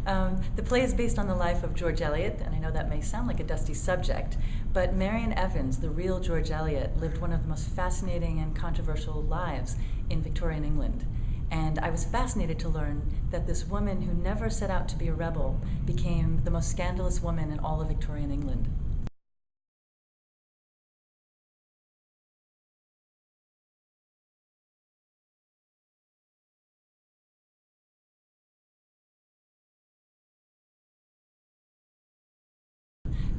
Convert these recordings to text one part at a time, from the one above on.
The play is based on the life of George Eliot, and I know that may sound like a dusty subject, but Marian Evans, the real George Eliot, lived one of the most fascinating and controversial lives in Victorian England. And I was fascinated to learn that this woman who never set out to be a rebel became the most scandalous woman in all of Victorian England.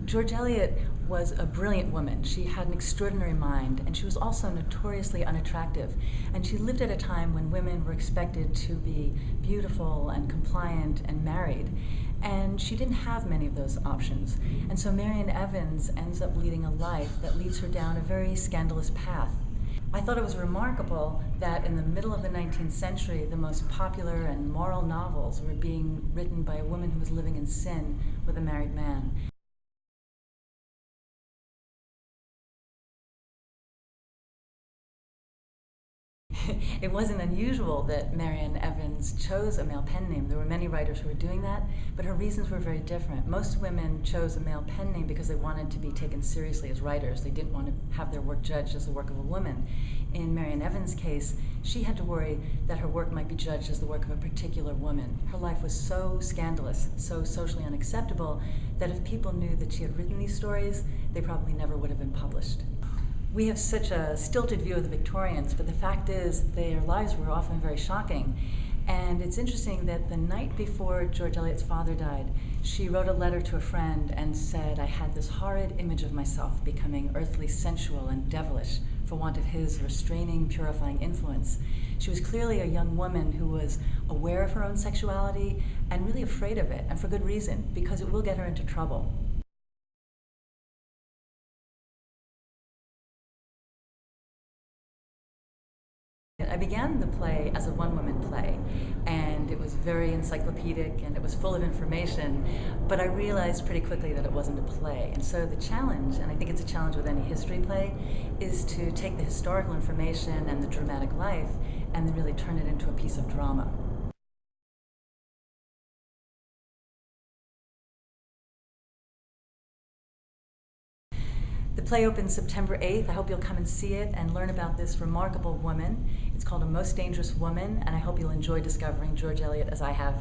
George Eliot was a brilliant woman. She had an extraordinary mind, and she was also notoriously unattractive. And she lived at a time when women were expected to be beautiful and compliant and married. And she didn't have many of those options. And so Marian Evans ends up leading a life that leads her down a very scandalous path. I thought it was remarkable that in the middle of the 19th century, the most popular and moral novels were being written by a woman who was living in sin with a married man. It wasn't unusual that Marian Evans chose a male pen name. There were many writers who were doing that, but her reasons were very different. Most women chose a male pen name because they wanted to be taken seriously as writers. They didn't want to have their work judged as the work of a woman. In Marian Evans' case, she had to worry that her work might be judged as the work of a particular woman. Her life was so scandalous, so socially unacceptable, that if people knew that she had written these stories, they probably never would have been published. We have such a stilted view of the Victorians, but the fact is their lives were often very shocking. And it's interesting that the night before George Eliot's father died, she wrote a letter to a friend and said, "I had this horrid image of myself becoming earthly, sensual, and devilish for want of his restraining, purifying influence." She was clearly a young woman who was aware of her own sexuality and really afraid of it, and for good reason, because it will get her into trouble. I began the play as a one-woman play, and it was very encyclopedic and it was full of information, but I realized pretty quickly that it wasn't a play. And so the challenge, and I think it's a challenge with any history play, is to take the historical information and the dramatic life and then really turn it into a piece of drama. The play opens September 8th. I hope you'll come and see it and learn about this remarkable woman. It's called A Most Dangerous Woman, and I hope you'll enjoy discovering George Eliot as I have.